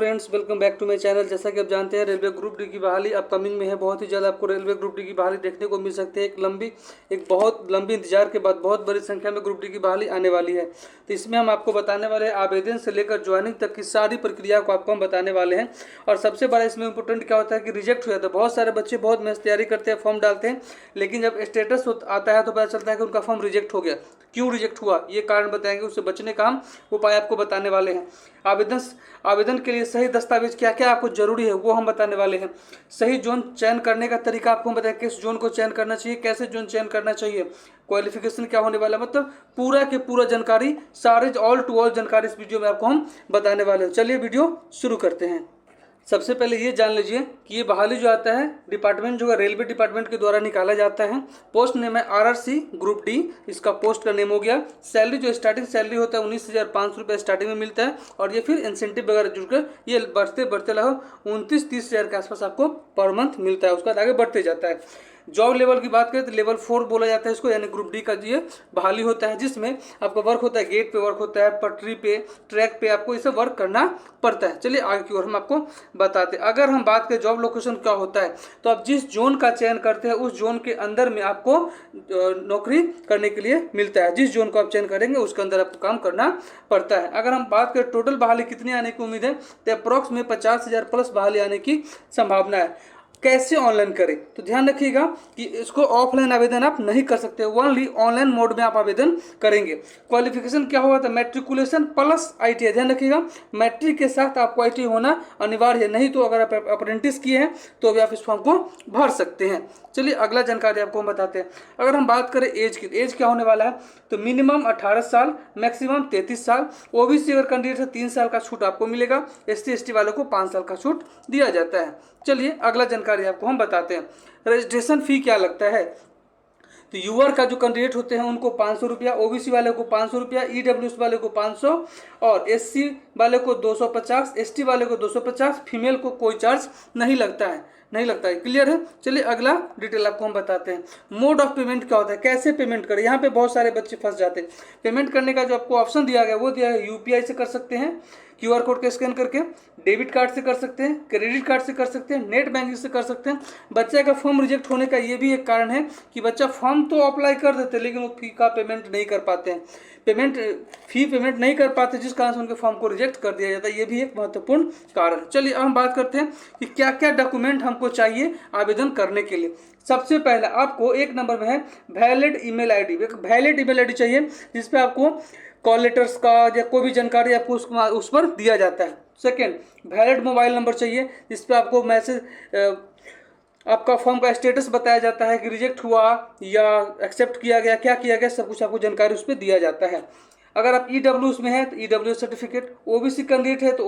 Friends, welcome back to my channel. जैसा कि आप जानते हैं, रेलवे ग्रुप डी की बहाली अपकमिंग में है। बहुत ही जल्द आपको रेलवे ग्रुप डी की बहाली देखने को मिल सकती है। एक बहुत लंबी इंतजार के बाद बहुत बड़ी संख्या में ग्रुप डी की बहाली आने वाली है। तो इसमें हम आपको बताने वाले हैं आवेदन से लेकर ज्वाइनिंग तक की सारी प्रक्रिया को आपको हम बताने वाले हैं। और सबसे बड़ा इसमें इंपॉर्टेंट क्या होता है कि रिजेक्ट हो जाता है। बहुत सारे बच्चे बहुत मेहनत तैयारी करते हैं, फॉर्म डालते हैं, लेकिन जब स्टेटस आता है तो पता चलता है कि उनका फॉर्म रिजेक्ट हो गया। क्यों रिजेक्ट हुआ, ये कारण बताएंगे। उससे बचने का हम उपाय आपको बताने वाले हैं। आवेदन के लिए सही दस्तावेज क्या क्या आपको जरूरी है वो हम बताने वाले हैं। सही जोन चयन करने का तरीका आपको हम बताएं, किस जोन को चयन करना चाहिए, कैसे जोन चयन करना चाहिए, क्वालिफिकेशन क्या होने वाला है, मतलब पूरा के पूरा जानकारी, सारे ऑल टू ऑल जानकारी इस वीडियो में आपको हम बताने वाले हैं। चलिए वीडियो शुरू करते हैं। सबसे पहले ये जान लीजिए कि ये बहाली जो आता है डिपार्टमेंट जो है रेलवे डिपार्टमेंट के द्वारा निकाला जाता है। पोस्ट नेम है RRC ग्रुप डी, इसका पोस्ट का नेम हो गया। सैलरी जो स्टार्टिंग सैलरी होता है 19,500 रुपये स्टार्टिंग में मिलता है, और ये फिर इंसेंटिव वगैरह जुड़कर ये बढ़ते बढ़ते लगभग 29-30 हज़ार के आसपास आपको पर मंथ मिलता है। उसके बाद आगे बढ़ते जाता है। जॉब लेवल की बात करें तो लेवल 4 बोला जाता है इसको, यानी ग्रुप डी का ये बहाली होता है, जिसमें आपका वर्क होता है, गेट पे वर्क होता है, पटरी पे, ट्रैक पे आपको इसे वर्क करना पड़ता है। चलिए आगे की ओर हम आपको बताते हैं। अगर हम बात करें जॉब लोकेशन क्या होता है, तो आप जिस जोन का चयन करते हैं उस जोन के अंदर में आपको नौकरी करने के लिए मिलता है। जिस जोन को आप चयन करेंगे उसके अंदर आपको काम करना पड़ता है। अगर हम बात करें टोटल बहाली कितनी आने की उम्मीद है, तो अप्रॉक्स में 50,000 प्लस बहाली आने की संभावना है। कैसे ऑनलाइन करें, तो ध्यान रखिएगा कि इसको ऑफलाइन आवेदन आप नहीं कर सकते, ओनली ऑनलाइन मोड में आप आवेदन करेंगे। क्वालिफिकेशन क्या होगा, तो मैट्रिकुलेशन प्लस ITI। ध्यान रखिएगा मैट्रिक के साथ आपको ITI होना अनिवार्य है, नहीं तो अगर आप अप्रेंटिस किए हैं तो भी आप इस फॉर्म को भर सकते हैं। चलिए अगला जानकारी आपको हम बताते हैं। अगर हम बात करें एज की, एज क्या होने वाला है, तो मिनिमम 18 साल, मैक्सिमम 33 साल। OBC अगर कैंडिडेट है 3 साल का छूट आपको मिलेगा। SC ST वालों को 5 साल का छूट दिया जाता है। चलिए अगला जानकारी आपको हम बताते हैं। रजिस्ट्रेशन फी क्या लगता है, तो यूआर का जो कैंडिडेट होते हैं उनको 500 रुपया, OBC वाले को 500 रुपया, EWS वाले को 500, और SC वाले को 250, ST वाले को 250, फीमेल को कोई चार्ज नहीं लगता है। क्लियर है। चलिए अगला डिटेल आपको हम बताते हैं। मोड ऑफ पेमेंट क्या होता है, कैसे पेमेंट करें। यहाँ पे बहुत सारे बच्चे फंस जाते हैं। पेमेंट करने का जो आपको ऑप्शन दिया गया वो दिया है UPI से कर सकते हैं, QR कोड के स्कैन करके, डेबिट कार्ड से कर सकते हैं, क्रेडिट कार्ड से कर सकते हैं, नेट बैंकिंग से कर सकते हैं। बच्चे का फॉर्म रिजेक्ट होने का ये भी एक कारण है कि बच्चा फॉर्म तो अप्लाई कर देते हैं लेकिन वो फी का पेमेंट नहीं कर पाते हैं, फी पेमेंट नहीं कर पाते, जिस कारण से उनके फॉर्म को रिजेक्ट कर दिया जाता है। ये भी एक महत्वपूर्ण कारण है। चलिए अब हम बात करते हैं कि क्या क्या डॉक्यूमेंट हमको चाहिए आवेदन करने के लिए। सबसे पहले आपको एक नंबर में है वैलिड ईमेल ID। एक वैलिड ईमेल ID चाहिए जिसपे आपको कॉल लेटर्स का या कोई भी जानकारी आपको उस पर दिया जाता है। सेकेंड, वैलिड मोबाइल नंबर चाहिए जिस पे आपको मैसेज आपका फॉर्म का स्टेटस बताया जाता है कि रिजेक्ट हुआ या एक्सेप्ट किया गया, क्या किया गया, सब कुछ आपको जानकारी उस पर दिया जाता है। अगर आप EWS में है तो EWS सर्टिफिकेट, OBC कैंडिडेट है तो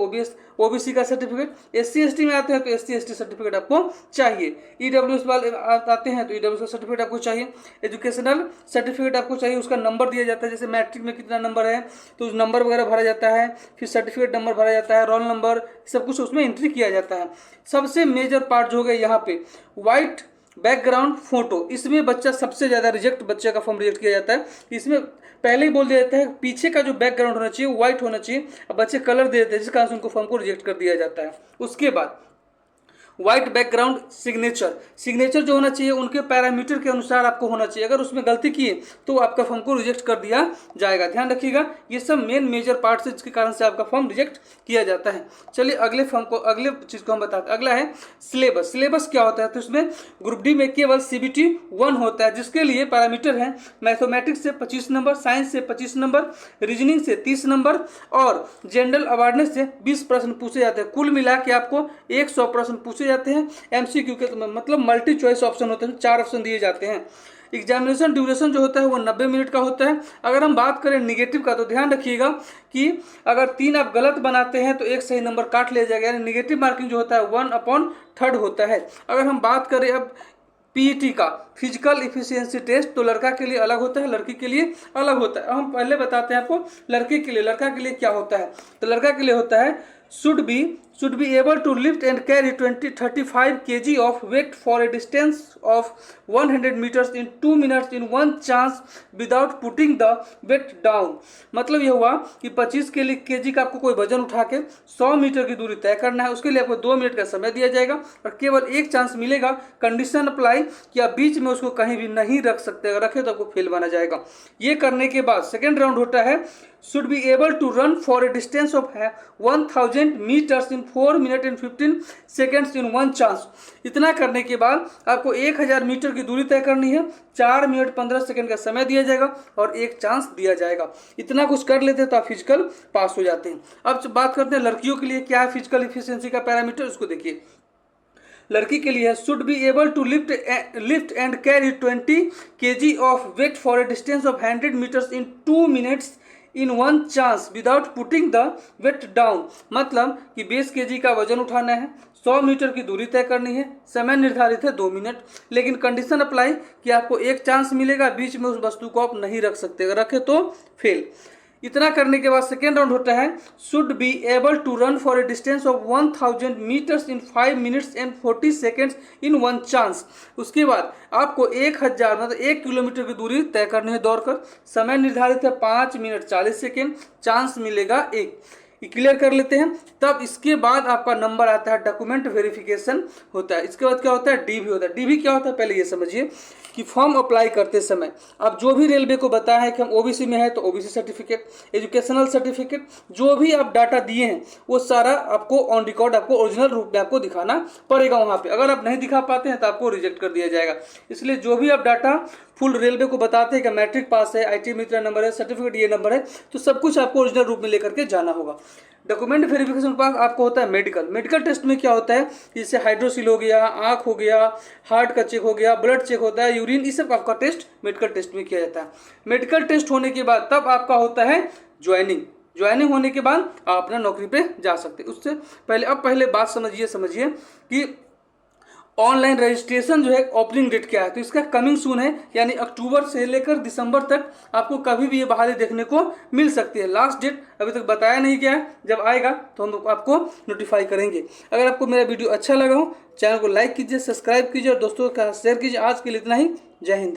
OBC का सर्टिफिकेट, SC ST में आते हैं तो SC ST सर्टिफिकेट आपको चाहिए। EWS वाले आते हैं तो EWS का सर्टिफिकेट आपको चाहिए। एजुकेशनल सर्टिफिकेट आपको चाहिए, उसका नंबर दिया जाता है, जैसे मैट्रिक में कितना नंबर है तो उस नंबर वगैरह भरा जाता है, फिर सर्टिफिकेट नंबर भरा जाता है, रोल नंबर, सब कुछ उसमें एंट्री किया जाता है। सबसे मेजर पार्ट जो हो गया यहाँ पे वाइट बैकग्राउंड फोटो, इसमें बच्चा सबसे ज़्यादा रिजेक्ट, बच्चे का फॉर्म रिजेक्ट किया जाता है। इसमें पहले ही बोल दिया जाता है पीछे का जो बैकग्राउंड होना चाहिए वो व्हाइट होना चाहिए, अब बच्चे कलर दे देते हैं जिस कारण से उनको फॉर्म को रिजेक्ट कर दिया जाता है। उसके बाद व्हाइट बैकग्राउंड सिग्नेचर जो होना चाहिए उनके पैरामीटर के अनुसार आपको होना चाहिए। अगर उसमें गलती किए तो आपका फॉर्म को रिजेक्ट कर दिया जाएगा। ध्यान रखिएगा ये सब मेजर पार्ट है जिसके कारण से आपका फॉर्म रिजेक्ट किया जाता है। चलिए अगले चीज़ को हम बताते हैं। अगला है सिलेबस। सिलेबस क्या होता है, तो इसमें ग्रुप डी में केवल CBT 1 होता है, जिसके लिए पैरामीटर है मैथमेटिक्स से 25 नंबर, साइंस से 25 नंबर, रीजनिंग से 30 नंबर, और जनरल अवेयरनेस से 20 प्रश्न पूछे जाते हैं। कुल मिला के आपको 100 प्रश्न पूछे जाते हैं। MCQ के मतलब मल्टी चॉइस ऑप्शन होते हैं, 4 ऑप्शन दिए जाते हैं। एग्जामिनेशन ड्यूरेशन जो होता है वो 90 मिनट का होता है। अगर हम बात करें निगेटिव का, तो ध्यान रखिएगा कि अगर 3 आप गलत बनाते हैं तो 1 सही नंबर काट लिया जाएगा, यानी निगेटिव मार्किंग जो होता है 1/3 होता है। अगर हम बात करें अब PET का, फिजिकल इफिशियंसी टेस्ट, तो लड़का के लिए अलग होता है, लड़की के लिए अलग होता है। हम पहले बताते हैं आपको लड़के के लिए क्या होता है। तो लड़का के लिए होता है should B should be able to lift and carry 35 kg of weight for a distance of 100 meters in 2 minutes in one chance without putting the weight down। मतलब ये हुआ कि 25 kg का आपको कोई वजन उठा के 100 मीटर की दूरी तय करना है, उसके लिए आपको 2 मिनट का समय दिया जाएगा और केवल एक चांस मिलेगा। कंडीशन अप्लाई कि आप बीच में उसको कहीं भी नहीं रख सकते, अगर रखे तो आपको फेल माना जाएगा। ये करने के बाद सेकेंड राउंड होता है should be able to run for a distance of 1000 meters in 4 minutes and 15 seconds in one chance। इतना करने के बाद आपको 1000 मीटर की दूरी तय करनी है, 4 मिनट 15 सेकंड का समय दिया जाएगा और एक चांस दिया जाएगा। इतना कुछ कर लेते हैं तो आप फिजिकल पास हो जाते हैं। अब बात करते हैं लड़कियों के लिए क्या है फिजिकल इफिशियंसी का पैरामीटर, उसको देखिए। लड़की के लिए है should be able to lift and carry 20 kg of weight for a distance of 100 metres in 2 minutes in one chance without putting the weight down. मतलब कि 20 kg का वजन उठाना है, 100 मीटर की दूरी तय करनी है, समय निर्धारित है 2 मिनट, लेकिन कंडीशन अप्लाई कि आपको एक चांस मिलेगा, बीच में उस वस्तु को आप नहीं रख सकते, अगर रखे तो फेल। इतना करने के बाद सेकेंड राउंड होता है should be able to run for a distance of 1000 metres in 5 minutes and 40 seconds in one chance. उसके बाद आपको 1000 मतलब 1 किलोमीटर की दूरी तय करनी है दौड़कर, समय निर्धारित है 5 मिनट 40 सेकेंड, चांस मिलेगा 1। क्लियर कर लेते हैं। तब इसके बाद आपका नंबर आता है, डॉक्यूमेंट वेरिफिकेशन होता है। इसके बाद क्या होता है, डीवी होता है। डीवी क्या होता है पहले ये समझिए कि फॉर्म अप्लाई करते समय आप जो भी रेलवे को बताया है कि हम ओबीसी में है तो ओबीसी सर्टिफिकेट, एजुकेशनल सर्टिफिकेट, जो भी आप डाटा दिए हैं वो सारा आपको ऑन रिकॉर्ड आपको ओरिजिनल रूप में आपको दिखाना पड़ेगा वहाँ पे। अगर आप नहीं दिखा पाते हैं तो आपको रिजेक्ट कर दिया जाएगा। इसलिए जो भी आप डाटा फुल रेलवे को बताते हैं कि मैट्रिक पास है, IT मित्र नंबर है, सर्टिफिकेट ये नंबर है, तो सब कुछ आपको ओरिजिनल रूप में लेकर के जाना होगा। डॉक्यूमेंट वेरिफिकेशन के पास आपको होता है मेडिकल टेस्ट में क्या होता है, जैसे हाइड्रोसिल हो गया, आँख हो गया, हार्ट का चेक हो गया, ब्लड चेक होता है, यूरिन, ये सब आपका टेस्ट मेडिकल टेस्ट में किया जाता है। मेडिकल टेस्ट होने के बाद तब आपका होता है ज्वाइनिंग होने के बाद आप अपना नौकरी पे जा सकते हैं। उससे पहले अब पहले बात समझिए कि ऑनलाइन रजिस्ट्रेशन जो है ओपनिंग डेट क्या है, तो इसका कमिंग सून है, यानी अक्टूबर से लेकर दिसंबर तक आपको कभी भी ये बहाली देखने को मिल सकती है। लास्ट डेट अभी तक बताया नहीं गया है, जब आएगा तो हम आपको नोटिफाई करेंगे। अगर आपको मेरा वीडियो अच्छा लगा हो, चैनल को लाइक कीजिए, सब्सक्राइब कीजिए और दोस्तों का शेयर कीजिए। आज के लिए इतना ही, जय हिंद।